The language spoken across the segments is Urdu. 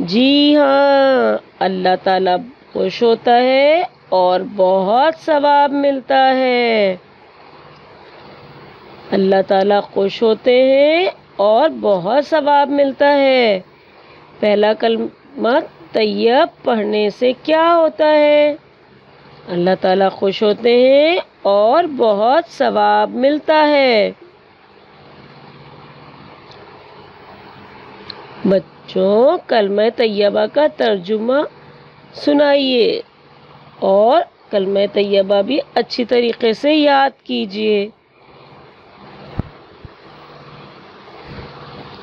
جی ہاں، اللہ تعالیٰ خوش ہوتا ہے اور بہت ثواب ملتا ہے۔ اللہ تعالیٰ خوش ہوتے ہیں اور بہت ثواب ملتا ہے۔ پہلا کلمہ طیب پڑھنے سے کیا ہوتا ہے؟ اللہ تعالیٰ خوش ہوتے ہیں اور بہت ثواب ملتا ہے۔ بچوں، کلمہ طیبہ کا ترجمہ سنائیے اور کلمہ طیبہ بھی اچھی طریقے سے یاد کیجیے،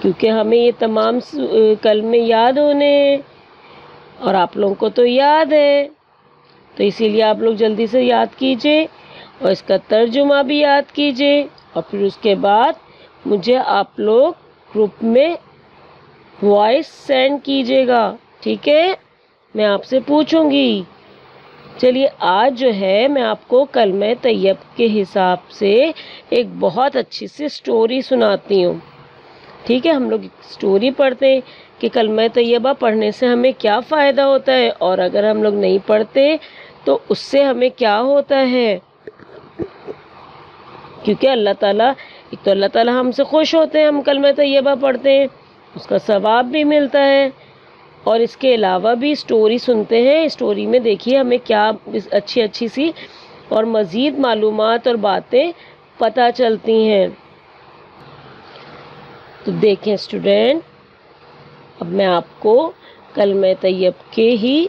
کیونکہ ہمیں یہ تمام کلمے یاد ہونے ہیں اور آپ لوگوں کو تو یاد ہے، تو اسی لیے آپ لوگ جلدی سے یاد کیجیے اور اس کا ترجمہ بھی یاد کیجیے، اور پھر اس کے بعد مجھے آپ لوگ گروپ میں وائس سینڈ کیجیے گا، ٹھیک ہے؟ میں آپ سے پوچھوں گی۔ چلیے آج جو ہے میں آپ کو کلمہ طیب کے حساب سے ایک بہت اچھی سی سٹوری سناتی ہوں، ٹھیک ہے؟ ہم لوگ سٹوری پڑھتے ہیں کہ کلمہ طیبہ پڑھنے سے ہمیں کیا فائدہ ہوتا ہے، اور اگر ہم لوگ نہیں پڑھتے تو اس سے ہمیں کیا ہوتا ہے، کیونکہ اللہ تعالیٰ، ایک تو اللہ تعالیٰ ہم سے خوش ہوتے ہیں، ہم کلمہ طیبہ پڑھتے ہیں، اس کا ثواب بھی ملتا ہے، اور اس کے علاوہ بھی سٹوری سنتے ہیں۔ سٹوری میں دیکھیے ہمیں کیا اچھی اچھی سی اور مزید معلومات اور باتیں پتہ چلتی ہیں۔ تو دیکھیں اسٹوڈنٹ، اب میں آپ کو کلمہ طیب کے ہی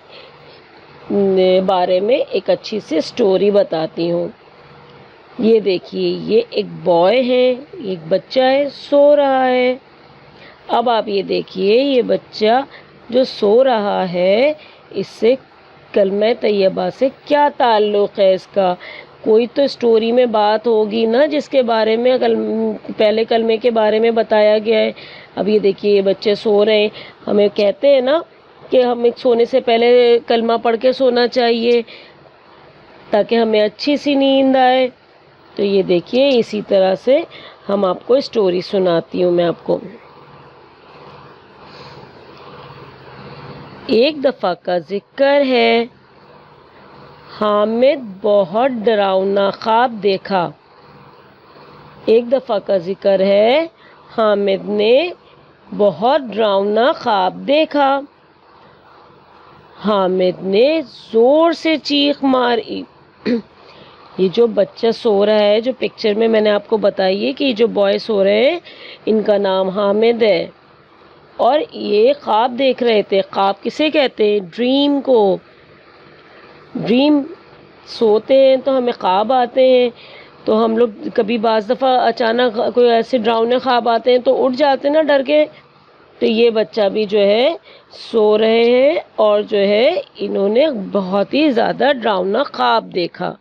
بارے میں ایک اچھی سی سٹوری بتاتی ہوں۔ یہ دیکھیے، یہ ایک بوائے ہے، ایک بچہ ہے، سو رہا ہے۔ اب آپ یہ دیکھیے، یہ بچہ جو سو رہا ہے، اس سے کلمہ طیبہ سے کیا تعلق ہے اس کا؟ کوئی تو سٹوری میں بات ہوگی نا جس کے بارے میں پہلے کلمے کے بارے میں بتایا گیا ہے۔ اب یہ دیکھیے، یہ بچے سو رہے ہیں، ہمیں کہتے ہیں نا کہ ہمیں سونے سے پہلے کلمہ پڑھ کے سونا چاہیے تاکہ ہمیں اچھی سی نیند آئے۔ تو یہ دیکھیے، اسی طرح سے ہم آپ کو سٹوری سناتی ہوں میں آپ کو۔ ایک دفعہ کا ذکر ہے، حامد بہت ڈراؤنا خواب دیکھا۔ ایک دفعہ کا ذکر ہے، حامد نے بہت ڈراؤنا خواب دیکھا۔ حامد نے زور سے چیخ ماری۔ یہ جو بچہ سو رہا ہے، جو پکچر میں نے آپ کو بتائی ہے کہ یہ جو بوائے سو رہے ہیں، ان کا نام حامد ہے، اور یہ خواب دیکھ رہے تھے۔ خواب کسے کہتے ہیں؟ ڈریم کو۔ ڈریم، سوتے ہیں تو ہمیں خواب آتے ہیں، تو ہم لوگ کبھی بعض دفعہ اچانک کوئی ایسے ڈراؤنے خواب آتے ہیں تو اٹھ جاتے ہیں نا ڈر کے۔ تو یہ بچہ بھی جو ہے سو رہے ہیں اور جو ہے انہوں نے بہت ہی زیادہ ڈراؤنا خواب دیکھا۔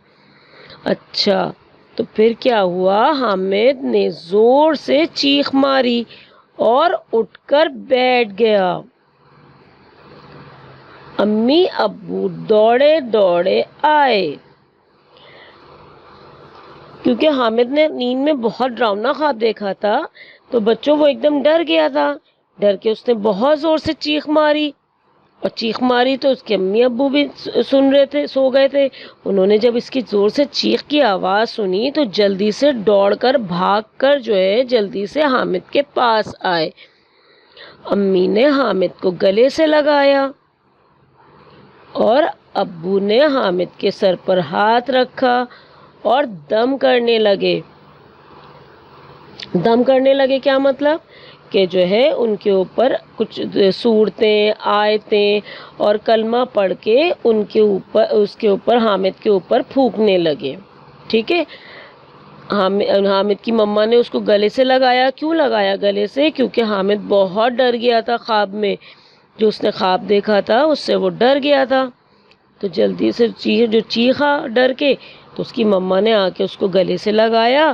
اچھا، تو پھر کیا ہوا؟ حامد نے زور سے چیخ ماری اور اٹھ کر بیٹھ گیا۔ امی ابو دوڑے دوڑے آئے، کیونکہ حامد نے نیند میں بہت ڈراؤنا خواب دیکھا تھا، تو بچوں وہ ایک دم ڈر گیا تھا۔ ڈر کے اس نے بہت زور سے چیخ ماری، اور چیخ ماری تو اس کے امی ابو بھی سن رہے تھے، سو گئے تھے۔ انہوں نے جب اس کی زور سے چیخ کی آواز سنی تو جلدی سے دوڑ کر بھاگ کر جو ہے جلدی سے حامد کے پاس آئے۔ امی نے حامد کو گلے سے لگایا اور ابو نے حامد کے سر پر ہاتھ رکھا اور دم کرنے لگے۔ دم کرنے لگے کیا مطلب؟ کہ جو ہے ان کے اوپر کچھ سورتیں، آیتیں اور کلمہ پڑھ کے اس کے اوپر حامد کے اوپر پھونکنے لگے، ٹھیک ہے؟ حامد کی مما نے اس کو گلے سے لگایا۔ کیوں لگایا گلے سے؟ کیونکہ حامد بہت ڈر گیا تھا خواب میں، جو اس نے خواب دیکھا تھا اس سے وہ ڈر گیا تھا، تو جلدی سے چیخا ڈر کے، تو اس کی مما نے آ کے اس کو گلے سے لگایا،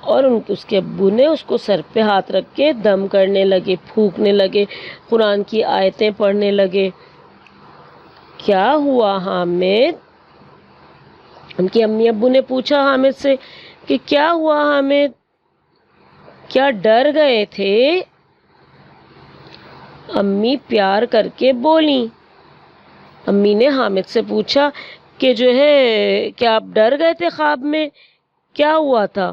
اور اس کے ابو نے اس کو سر پہ ہاتھ رکھ کے دم کرنے لگے، پھونکنے لگے، قرآن کی آیتیں پڑھنے لگے۔ کیا ہوا حامد؟ ان کے امی ابو نے پوچھا حامد سے کہ کیا ہوا حامد؟ کیا ڈر گئے تھے؟ امی پیار کر کے بولیں۔ امی نے حامد سے پوچھا کہ جو ہے کیا آپ ڈر گئے تھے خواب میں؟ کیا ہوا تھا؟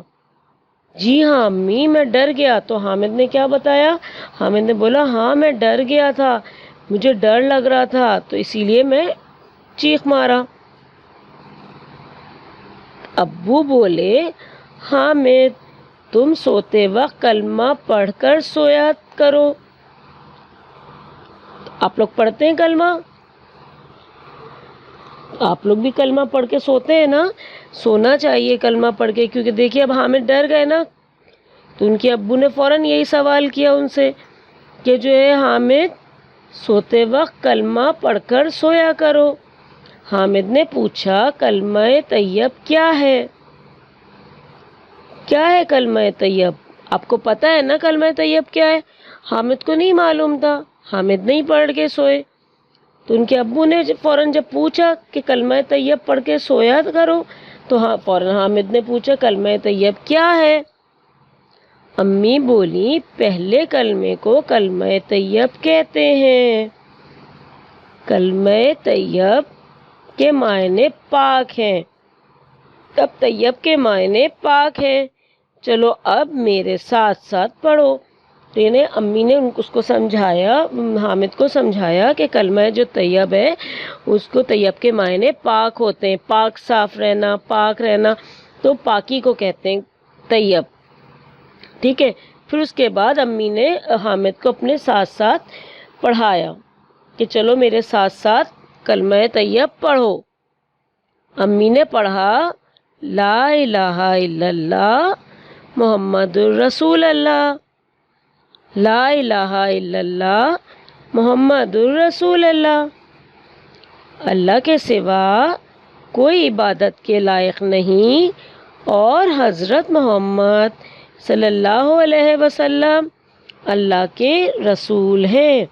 جی ہاں امی، میں ڈر گیا۔ تو حامد نے کیا بتایا؟ حامد نے بولا ہاں میں ڈر گیا تھا، مجھے ڈر لگ رہا تھا تو اسی لیے میں چیخ مارا۔ ابو بولے حامد تم سوتے وقت کلمہ پڑھ کر سویا کرو۔ آپ لوگ پڑھتے ہیں کلمہ؟ آپ لوگ بھی کلمہ پڑھ کے سوتے ہیں نا؟ سونا چاہیے کلمہ پڑھ کے، کیونکہ دیکھیے اب حامد ڈر گئے نا، تو ان کے ابو نے فوراً یہی سوال کیا ان سے کہ جو ہے حامد سوتے وقت کلمہ پڑھ کر سویا کرو۔ حامد نے پوچھا کلمہ طیب کیا ہے؟ کیا ہے کلمہ طیب؟ آپ کو پتہ ہے نا کلمہ طیب کیا ہے؟ حامد کو نہیں معلوم تھا، حامد نہیں پڑھ کے سوئے۔ تو ان کے ابو نے فوراً جب پوچھا کہ کلمہ طیب پڑھ کے سویا کرو، تو فوراً حامد نے پوچھا کلمہ طیب کیا ہے؟ امی بولی پہلے کلمے کو کلمہ طیب کہتے ہیں۔ کلمہ طیب کے معنی پاک ہیں۔ تب طیب کے معنی پاک ہیں۔ چلو اب میرے ساتھ ساتھ پڑھو۔ تو انہیں امی نے اس کو سمجھایا، حامد کو سمجھایا کہ کلمہ جو طیب ہے اس کو طیب کے معنی پاک ہوتے ہیں، پاک صاف رہنا، پاک رہنا، تو پاکی کو کہتے ہیں طیب۔ ٹھیک ہے، پھر اس کے بعد امی نے حامد کو اپنے ساتھ ساتھ پڑھایا کہ چلو میرے ساتھ ساتھ کلمہ طیب پڑھو۔ امی نے پڑھا لا الہ الا اللہ محمد الرسول اللہ، لا الہ الا اللہ محمد الرسول اللہ، اللہ کے سوا کوئی عبادت کے لائق نہیں اور حضرت محمد صلی اللہ علیہ وسلم اللہ کے رسول ہیں۔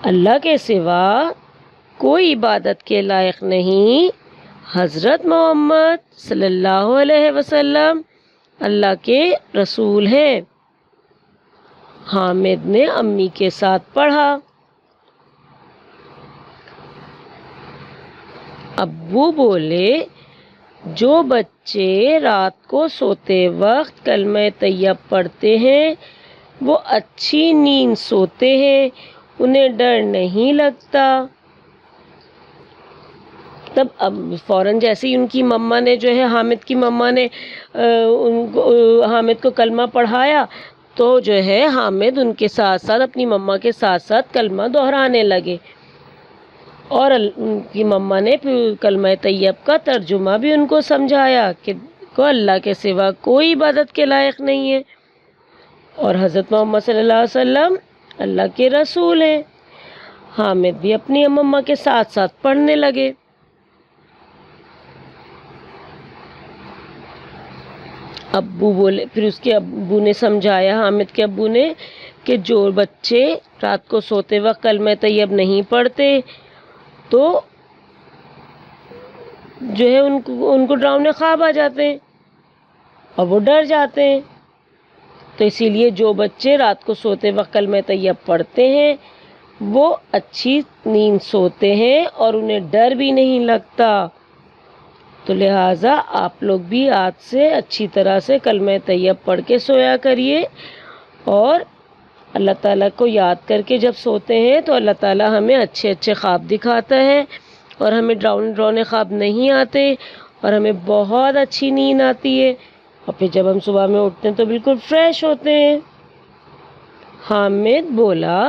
اللہ کے سوا کوئی عبادت کے لائق نہیں، حضرت محمد صلی اللہ علیہ وسلم اللہ کے رسول ہیں۔ حامد نے امی کے ساتھ پڑھا۔ ابو بولے جو بچے رات کو سوتے وقت کلمہ طیب پڑھتے ہیں وہ اچھی نیند سوتے ہیں، انہیں ڈر نہیں لگتا۔ تب اب فوراً جیسے ہی ان کی مما نے جو ہے حامد کی مما نے حامد کو کلمہ پڑھایا، تو جو ہے حامد ان کے ساتھ ساتھ اپنی مما کے ساتھ ساتھ کلمہ دہرانے لگے، اور ان کی مما نے پھر کلمہ طیب کا ترجمہ بھی ان کو سمجھایا کہ اللہ کے سوا کوئی عبادت کے لائق نہیں ہے اور حضرت محمد صلی اللہ علیہ وسلم اللہ کے رسول ہیں۔ حامد بھی اپنی مما کے ساتھ ساتھ پڑھنے لگے۔ ابو بولے، پھر اس کے ابو نے سمجھایا، حامد کے ابو نے، کہ جو بچے رات کو سوتے وقت کلمہ طیب نہیں پڑھتے تو جو ہے ان کو ڈراؤنے خواب آ جاتے ہیں اور وہ ڈر جاتے ہیں۔ تو اسی لیے جو بچے رات کو سوتے وقت کلمہ طیب پڑھتے ہیں وہ اچھی نیند سوتے ہیں اور انہیں ڈر بھی نہیں لگتا۔ تو لہٰذا آپ لوگ بھی آج سے اچھی طرح سے کلمہ طیب پڑھ کے سویا کریے، اور اللہ تعالیٰ کو یاد کر کے جب سوتے ہیں تو اللہ تعالیٰ ہمیں اچھے اچھے خواب دکھاتا ہے اور ہمیں ڈراؤنے خواب نہیں آتے اور ہمیں بہت اچھی نیند آتی ہے، اور پھر جب ہم صبح میں اٹھتے ہیں تو بالکل فریش ہوتے ہیں۔ حامد بولا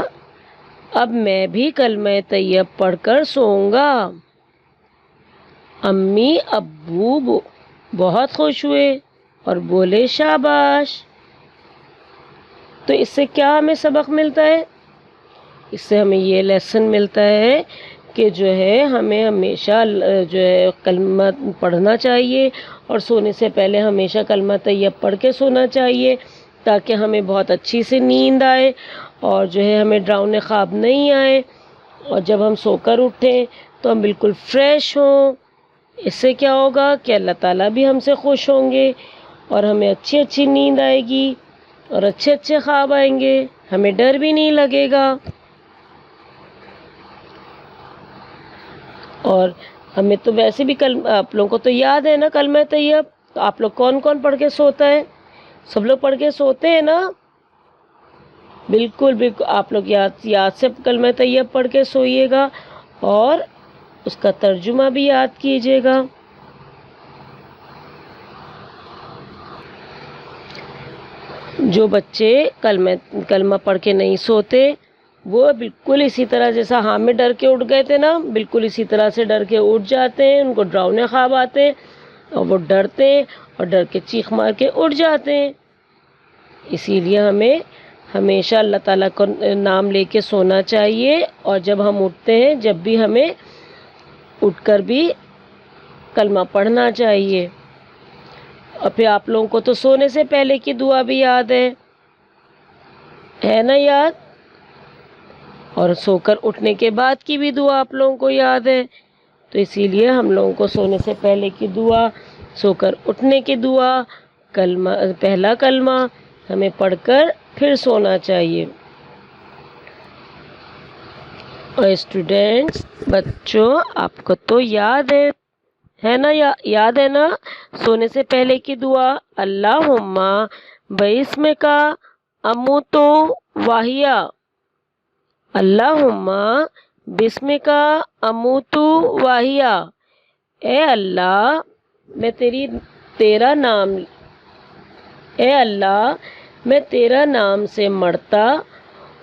اب میں بھی کلمہ طیب پڑھ کر سوؤں گا۔ امی ابو بہت خوش ہوئے اور بولے شاباش۔ تو اس سے کیا ہمیں سبق ملتا ہے؟ اس سے ہمیں یہ لیسن ملتا ہے کہ جو ہے ہمیں ہمیشہ جو ہے کلمہ پڑھنا چاہیے، اور سونے سے پہلے ہمیشہ کلمہ طیب پڑھ کے سونا چاہیے تاکہ ہمیں بہت اچھی سے نیند آئے اور جو ہے ہمیں ڈراؤنے خواب نہیں آئے، اور جب ہم سو کر اٹھیں تو ہم بالکل فریش ہوں۔ اس سے کیا ہوگا کہ اللہ تعالیٰ بھی ہم سے خوش ہوں گے اور ہمیں اچھی اچھی نیند آئے گی۔ اور اچھے اچھے خواب آئیں گے، ہمیں ڈر بھی نہیں لگے گا، اور ہمیں تو ویسے بھی آپ لوگوں کو تو یاد ہے نا کلمہ طیب، تو آپ لوگ کون کون پڑھ کے سوتا ہے؟ سب لوگ پڑھ کے سوتے ہیں نا؟ بالکل بالکل، آپ لوگ یاد سے کلمہ طیب پڑھ کے سوئیے گا، اور اس کا ترجمہ بھی یاد کیجیے گا۔ جو بچے کلمہ پڑھ کے نہیں سوتے، وہ بالکل اسی طرح جیسا حامد ڈر کے اٹھ گئے تھے نا، بالکل اسی طرح سے ڈر کے اٹھ جاتے ہیں، ان کو ڈراؤنے خواب آتے ہیں اور وہ ڈرتے ہیں اور ڈر کے چیخ مار کے اٹھ جاتے ہیں۔ اسی لیے ہمیں ہمیشہ اللہ تعالیٰ کا نام لے کے سونا چاہیے، اور جب ہم اٹھتے ہیں، جب بھی ہمیں اٹھ کر بھی کلمہ پڑھنا چاہیے۔ اور پھر آپ لوگوں کو تو سونے سے پہلے کی دعا بھی یاد ہے نا یاد؟ اور سو کر اٹھنے کے بعد کی بھی دعا آپ لوگوں کو یاد ہے، تو اسی لیے ہم لوگوں کو سونے سے پہلے کی دعا، سو کر اٹھنے کی دعا، پہلا کلمہ ہمیں پڑھ کر پھر سونا چاہیے۔ اور اسٹوڈینٹس، بچوں، آپ کو تو یاد ہے نا؟ یاد ہے نا سونے سے پہلے کی دعا؟ اللہم باسمک اموت واحیا، اللہم باسمک اموت واحیا، اے اللہ میں تیرا نام سے مرتا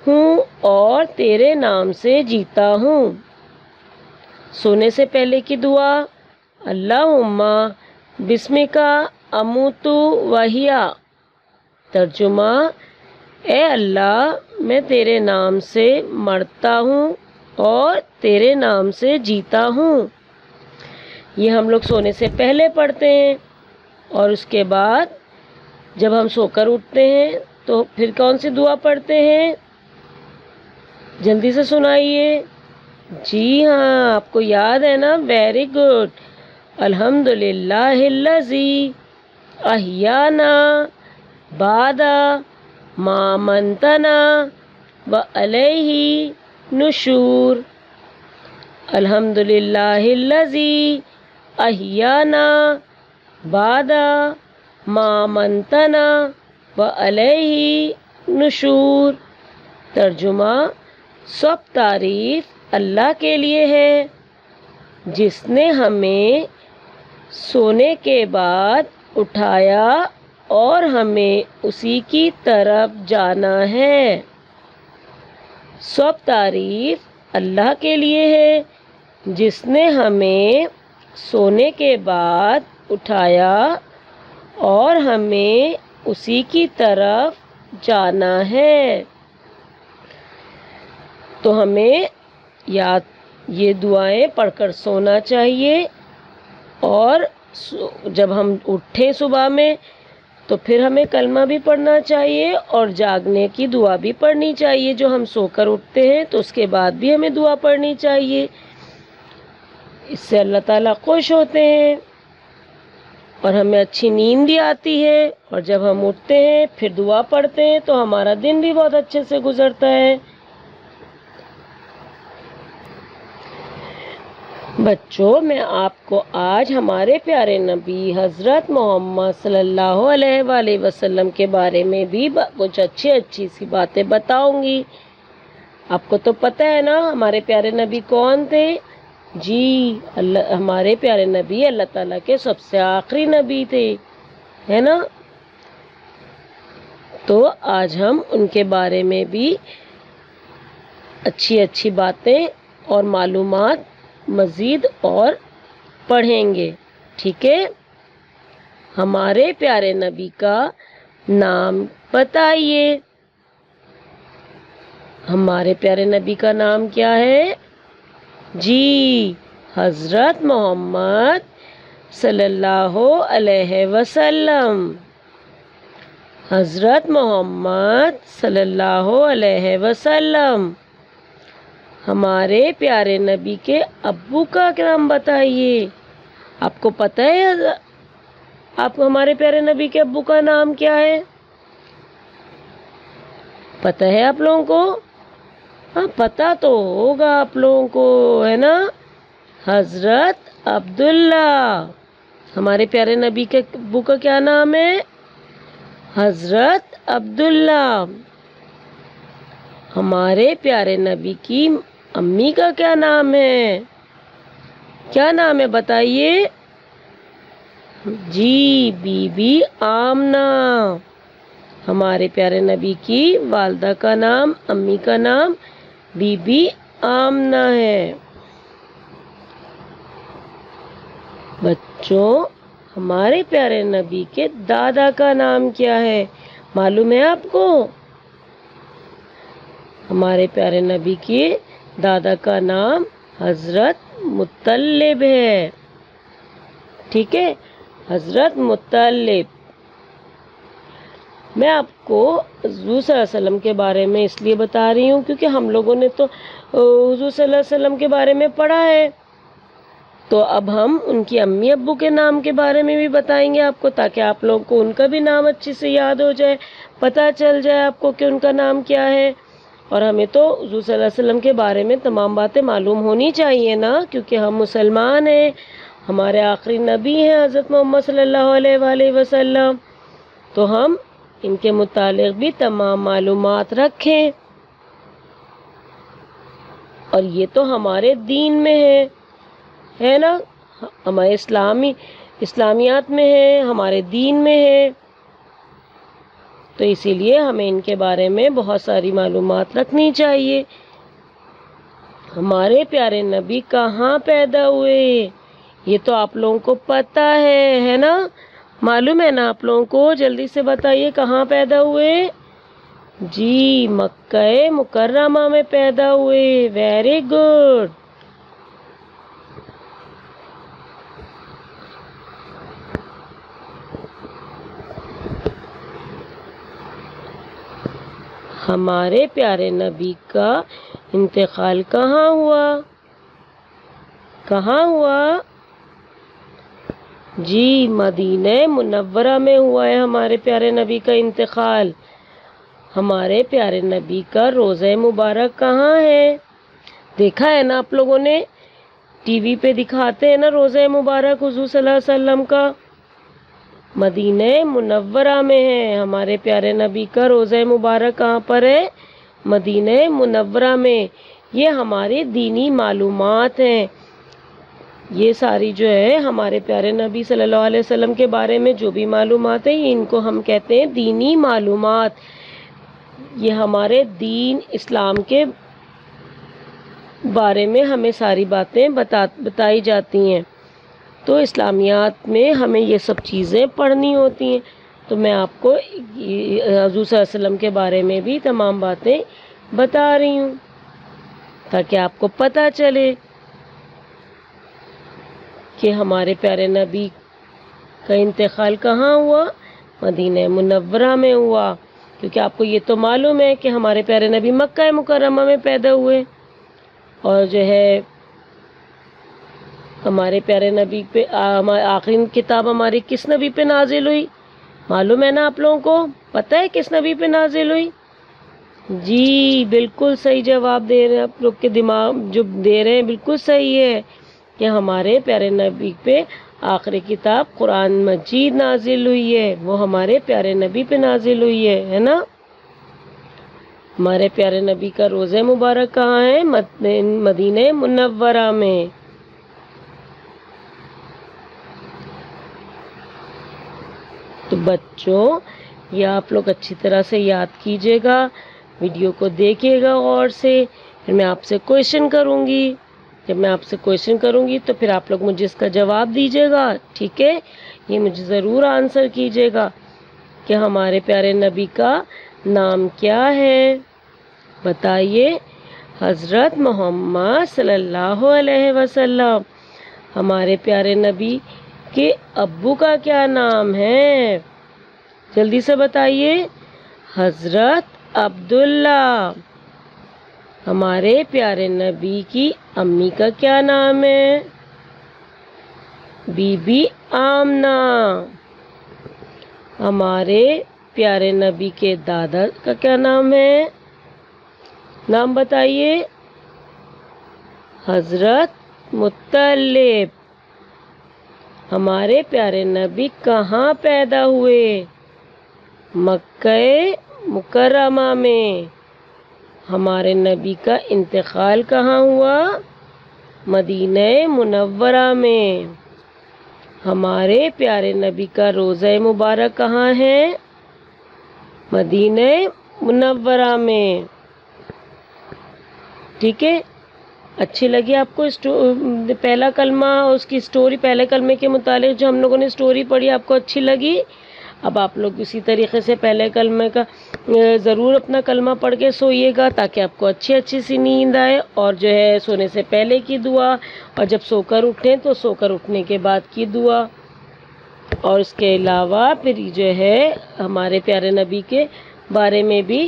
ہوں اور تیرے نام سے جیتا ہوں۔ سونے سے پہلے کی دعا، اللہم باسمک اموت واحیا، ترجمہ، اے اللہ میں تیرے نام سے مرتا ہوں اور تیرے نام سے جیتا ہوں۔ یہ ہم لوگ سونے سے پہلے پڑھتے ہیں، اور اس کے بعد جب ہم سو کر اٹھتے ہیں تو پھر کون سی دعا پڑھتے ہیں؟ جلدی سے سنائیے۔ جی ہاں، آپ کو یاد ہے نا؟ Very good. الحمدللہ الذی احیانا بعد ما اماتنا والیہ النشور، الحمدللہ الذی احیانا بعد ما اماتنا والیہ النشور، ترجمہ، سب تعریف اللہ کے لیے ہے جس نے ہمیں سونے کے بعد اٹھایا اور ہمیں اسی کی طرف جانا ہے۔ سب تعریف اللہ کے لیے ہے جس نے ہمیں سونے کے بعد اٹھایا اور ہمیں اسی کی طرف جانا ہے۔ تو ہمیں یہ دعائیں پڑھ کر سونا چاہیے، اور جب ہم اٹھیں صبح میں تو پھر ہمیں کلمہ بھی پڑھنا چاہیے اور جاگنے کی دعا بھی پڑھنی چاہیے۔ جو ہم سو کر اٹھتے ہیں تو اس کے بعد بھی ہمیں دعا پڑھنی چاہیے، اس سے اللہ تعالیٰ خوش ہوتے ہیں اور ہمیں اچھی نیند بھی آتی ہے، اور جب ہم اٹھتے ہیں پھر دعا پڑھتے ہیں تو ہمارا دن بھی بہت اچھے سے گزرتا ہے۔ بچوں، میں آپ کو آج ہمارے پیارے نبی حضرت محمد صلی اللہ علیہ وآلہ وسلم کے بارے میں بھی کچھ اچھی سی باتیں بتاؤں گی۔ آپ کو تو پتہ ہے نا ہمارے پیارے نبی کون تھے؟ جی، ہمارے پیارے نبی اللہ تعالیٰ کے سب سے آخری نبی تھے، ہے نا؟ تو آج ہم ان کے بارے میں بھی اچھی باتیں اور معلومات مزید اور پڑھیں گے، ٹھیک ہے؟ ہمارے پیارے نبی کا نام بتائیے۔ ہمارے پیارے نبی کا نام کیا ہے؟ جی، حضرت محمد صلی اللہ علیہ وسلم۔ حضرت محمد صلی اللہ علیہ وسلم۔ ہمارے پیارے نبی کے ابو کا نام بتائیے۔ آپ کو پتہ ہے آپ کو ہمارے پیارے نبی کے ابو کا نام کیا ہے؟ پتہ ہے آپ لوگوں کو؟ ہاں پتہ تو ہوگا آپ لوگوں کو، ہے نا؟ حضرت عبداللہ، ہمارے پیارے نبی کے ابو کا کیا نام ہے؟ حضرت عبداللہ۔ ہمارے پیارے نبی کی امی کا کیا نام ہے؟ کیا نام ہے بتائیے؟ جی، بی بی آمنہ۔ ہمارے پیارے نبی کی والدہ کا نام، امی کا نام بی بی آمنہ ہے۔ بچوں، ہمارے پیارے نبی کے دادا کا نام کیا ہے؟ معلوم ہے آپ کو؟ ہمارے پیارے نبی کے دادا کا نام حضرت مطلب ہے، ٹھیک ہے؟ حضرت مطلب۔ میں آپ کو حضور صلی اللہ علیہ وسلم کے بارے میں اس لیے بتا رہی ہوں کیونکہ ہم لوگوں نے تو حضور صلی اللہ علیہ وسلم کے بارے میں پڑھا ہے، تو اب ہم ان کی امی ابو کے نام کے بارے میں بھی بتائیں گے آپ کو، تاکہ آپ لوگوں کو ان کا بھی نام اچھے سے یاد ہو جائے، پتہ چل جائے آپ کو کہ ان کا نام کیا ہے۔ اور ہمیں تو حضور صلی اللہ علیہ وسلم کے بارے میں تمام باتیں معلوم ہونی چاہیے نا، کیونکہ ہم مسلمان ہیں، ہمارے آخری نبی ہیں حضرت محمد صلی اللہ علیہ وآلہ وسلم، تو ہم ان کے متعلق بھی تمام معلومات رکھیں۔ اور یہ تو ہمارے دین میں ہے نا، ہمارے اسلامیات میں ہے، ہمارے دین میں ہے، تو اسی لیے ہمیں ان کے بارے میں بہت ساری معلومات رکھنی چاہیے۔ ہمارے پیارے نبی کہاں پیدا ہوئے؟ یہ تو آپ لوگوں کو پتہ ہے نا؟ معلوم ہے نا آپ لوگوں کو؟ جلدی سے بتائیے کہاں پیدا ہوئے؟ جی، مکہ مکرمہ میں پیدا ہوئے۔ Very good. ہمارے پیارے نبی کا انتقال کہاں ہوا؟ کہاں ہوا؟ جی، مدینہ منورہ میں ہوا ہے ہمارے پیارے نبی کا انتقال۔ ہمارے پیارے نبی کا روضہ مبارک کہاں ہے؟ دیکھا ہے نا آپ لوگوں نے؟ ٹی وی پہ دکھاتے ہیں نا روضہ مبارک حضور صلی اللہ علیہ وسلم کا، مدینہ منورہ میں ہے ہمارے پیارے نبی کا روضہ مبارک۔ کہاں پر ہے؟ مدینہ منورہ میں۔ یہ ہماری دینی معلومات ہیں، یہ ساری جو ہے ہمارے پیارے نبی صلی اللہ علیہ وسلم کے بارے میں جو بھی معلومات ہیں، ان کو ہم کہتے ہیں دینی معلومات۔ یہ ہمارے دین اسلام کے بارے میں ہمیں ساری باتیں بتائی جاتی ہیں، تو اسلامیات میں ہمیں یہ سب چیزیں پڑھنی ہوتی ہیں، تو میں آپ کو حضور صلی اللہ علیہ وسلم کے بارے میں بھی تمام باتیں بتا رہی ہوں تاکہ آپ کو پتہ چلے کہ ہمارے پیارے نبی کا انتقال کہاں ہوا؟ مدینہ منورہ میں ہوا، کیونکہ آپ کو یہ تو معلوم ہے کہ ہمارے پیارے نبی مکہ مکرمہ میں پیدا ہوئے، اور جو ہے ہمارے پیارے نبی پہ آخری کتاب ہماری کس نبی پہ نازل ہوئی؟ معلوم ہے نا آپ لوگوں کو؟ پتہ ہے کس نبی پہ نازل ہوئی؟ جی، بالکل صحیح جواب دے رہے ہیں آپ لوگ، کے دماغ جو دے رہے ہیں بالکل صحیح ہے کہ ہمارے پیارے نبی پہ آخری کتاب قرآن مجید نازل ہوئی ہے، وہ ہمارے پیارے نبی پہ نازل ہوئی ہے نا؟ ہمارے پیارے نبی کا روضہ مبارک کہاں ہے؟ مدینہ منورہ میں۔ تو بچوں، یہ آپ لوگ اچھی طرح سے یاد کیجیے گا، ویڈیو کو دیکھیے گا غور سے، پھر میں آپ سے کویشچن کروں گی، جب میں آپ سے کویشچن کروں گی تو پھر آپ لوگ مجھے اس کا جواب دیجیے گا، ٹھیک ہے؟ یہ مجھے ضرور آنسر کیجیے گا کہ ہمارے پیارے نبی کا نام کیا ہے؟ بتائیے۔ حضرت محمد صلی اللہ علیہ وسلم۔ ہمارے پیارے نبی کے ابو کا کیا نام ہے؟ جلدی سے بتائیے۔ حضرت عبداللہ۔ ہمارے پیارے نبی کی امی کا کیا نام ہے؟ بی بی آمنہ۔ ہمارے پیارے نبی کے دادا کا کیا نام ہے؟ نام بتائیے۔ حضرت مطلب۔ ہمارے پیارے نبی کہاں پیدا ہوئے؟ مکہ مکرمہ میں۔ ہمارے نبی کا انتقال کہاں ہوا؟ مدینہ منورہ میں۔ ہمارے پیارے نبی کا روضہ مبارک کہاں ہے؟ مدینہ منورہ میں۔ ٹھیک ہے، اچھی لگی آپ کو پہلا کلمہ، اس کی سٹوری، پہلے کلمے کے متعلق جو ہم لوگوں نے سٹوری پڑھی، آپ کو اچھی لگی؟ اب آپ لوگ اسی طریقے سے پہلے کلمے کا ضرور اپنا کلمہ پڑھ کے سوئیے گا تاکہ آپ کو اچھی سی نیند آئے، اور جو ہے سونے سے پہلے کی دعا، اور جب سو کر اٹھیں تو سو کر اٹھنے کے بعد کی دعا، اور اس کے علاوہ پھر جو ہے ہمارے پیارے نبی کے بارے میں بھی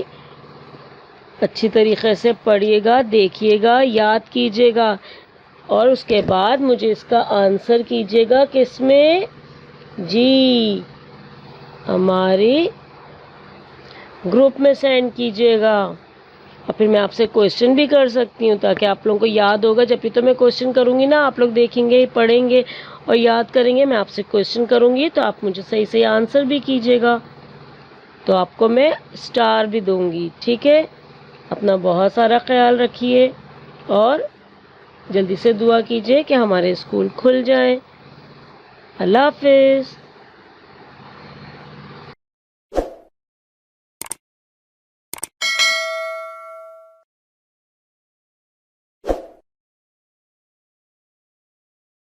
اچھی طریقے سے پڑھیے گا، دیکھیے گا، یاد کیجیے گا، اور اس کے بعد مجھے اس کا آنسر کیجیے گا کس میں؟ جی ہماری گروپ میں سینڈ کیجیے گا، اور پھر میں آپ سے کویشچن بھی کر سکتی ہوں تاکہ آپ لوگوں کو یاد ہوگا۔ جب بھی تو میں کویشچن کروں گی نا، آپ لوگ دیکھیں گے، پڑھیں گے اور یاد کریں گے، میں آپ سے کویشچن کروں گی تو آپ مجھے صحیح آنسر بھی کیجیے گا، تو آپ کو میں اسٹار بھی دوں گی۔ ٹھیک ہے، اپنا بہت سارا خیال رکھیے اور جلدی سے دعا کیجیے کہ ہمارے اسکول کھل جائیں۔ اللہ حافظ۔